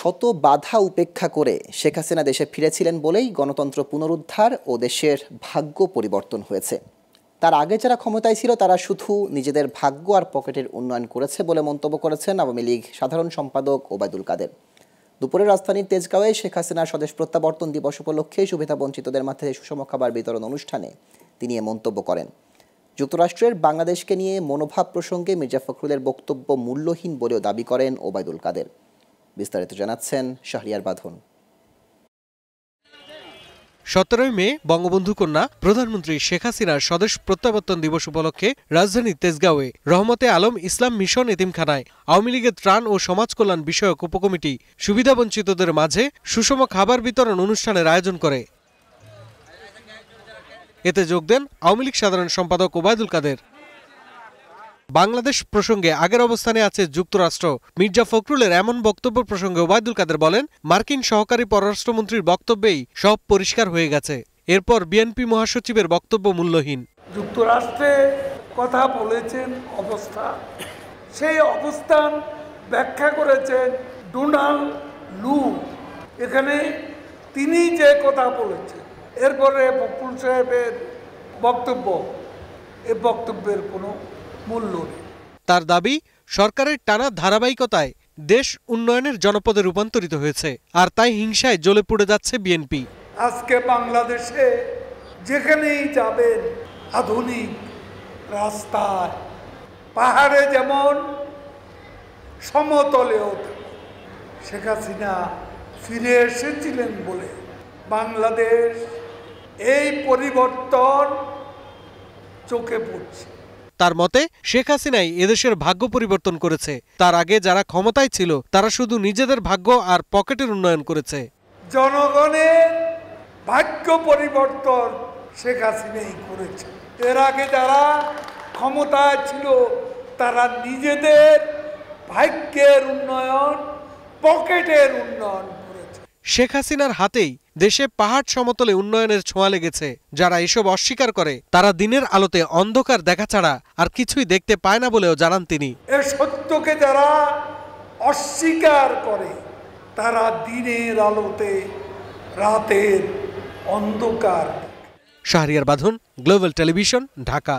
শত বাধা উপেক্ষা করে শেখ হাসিনা দেশে ফিরেছিলেন বলেই গণতন্ত্র পুনরুদ্ধার ও দেশের ভাগ্য পরিবর্তন হয়েছে। তার আগে যারা ক্ষমতায় ছিল তারা শুধু নিজেদের ভাগ্য আর পকেটের উন্নয়ন করেছে বলে মন্তব্য করেছেন আওয়ামী লীগ সাধারণ সম্পাদক ওবায়দুল কাদের। দুপুরে রাজধানীর তেজগাঁওয়ে শেখ হাসিনার স্বদেশ প্রত্যাবর্তন দিবস উপলক্ষে সুবিধাবঞ্চিতদের মাঝে সুষম খাবার বিতরণ অনুষ্ঠানে তিনি এ মন্তব্য করেন। যুক্তরাষ্ট্রের বাংলাদেশকে নিয়ে মনোভাব প্রসঙ্গে মির্জা ফখরুলের বক্তব্য মূল্যহীন বলেও দাবি করেন ওবায়দুল কাদের। বিস্তারিত জানাচ্ছেন শাহরিয়ার বাঁধন। 17 মে বঙ্গবন্ধু কন্যা প্রধানমন্ত্রী শেখ হাসিনার স্বদেশ প্রত্যাবর্তন দিবস উপলক্ষে রাজধানীর তেজগাঁওয়ে রহমতে আলম ইসলাম মিশন এতিমখানায় আওয়ামী লীগের ত্রাণ ও সমাজ কল্যাণ বিষয়ক উপকমিটি সুবিধাবঞ্চিতদের মাঝে সুষম খাবার বিতরণ অনুষ্ঠানের আয়োজন করে। এতে যোগ দেন আওয়ামী লীগ সাধারণ সম্পাদক ওবায়দুল কাদের। বাংলাদেশ প্রসঙ্গে আগের অবস্থানে আছে যুক্তরাষ্ট্র। মির্জা ফখরুলের এমন বক্তব্য প্রসঙ্গে ওবায়দুল কাদের বলেন, মার্কিন সহকারী পররাষ্ট্রমন্ত্রীর বক্তব্যেই সব পরিষ্কার হয়ে গেছে। এরপর বিএনপি মহাসচিবের বক্তব্য মূল্যহীন। যুক্তরাষ্ট্রে কথা বলেছেন অবস্থা, সেই অবস্থান ব্যাখ্যা করেছেন ডোনাল্ড লু। এখানে তিনি যে কথা বলেছেন, এরপরে ফখরুল সাহেবের বক্তব্য, এ বক্তব্যের কোনো মূল্য নেই। তার দাবি, সরকারের টানা ধারাবাহিকতায় দেশ উন্নয়নের জনপদে রূপান্তরিত হয়েছে, আর তাই হিংসায় জ্বলে পুড়ে যাচ্ছে বিএনপি। আজকে বাংলাদেশে যেখানেই যাবেন আধুনিক রাস্তায়, পাহাড়ে যেমন সমতলেও শেখ হাসিনা ফিরে এসেছিলেন বলে বাংলাদেশ এই পরিবর্তন চোখে পড়ছে। তার মতে, শেখ হাসিনাই এদেশের ভাগ্য পরিবর্তন করেছে। তার আগে যারা ক্ষমতায় ছিল তারা শুধু নিজেদের ভাগ্য আর পকেটের উন্নয়ন করেছে। জনগণের ভাগ্য পরিবর্তন শেখ হাসিনাই করেছে। এর আগে যারা ক্ষমতায় ছিল তারা নিজেদের ভাগ্যের উন্নয়ন, পকেটের উন্নয়ন করেছে। শেখ হাসিনার হাতেই দেশে পাহাড় সমতলে উন্নয়নের ছোঁয়া লেগেছে। যারা এসব অস্বীকার করে তারা দিনের আলোতে অন্ধকার দেখা ছাড়া আর কিছুই দেখতে পায় না বলেও জানান তিনি। এ সত্যকে যারা অস্বীকার করে তারা দিনের আলোতে রাতের অন্ধকার। শাহরিয়ার বাঁধন, গ্লোবাল টেলিভিশন, ঢাকা।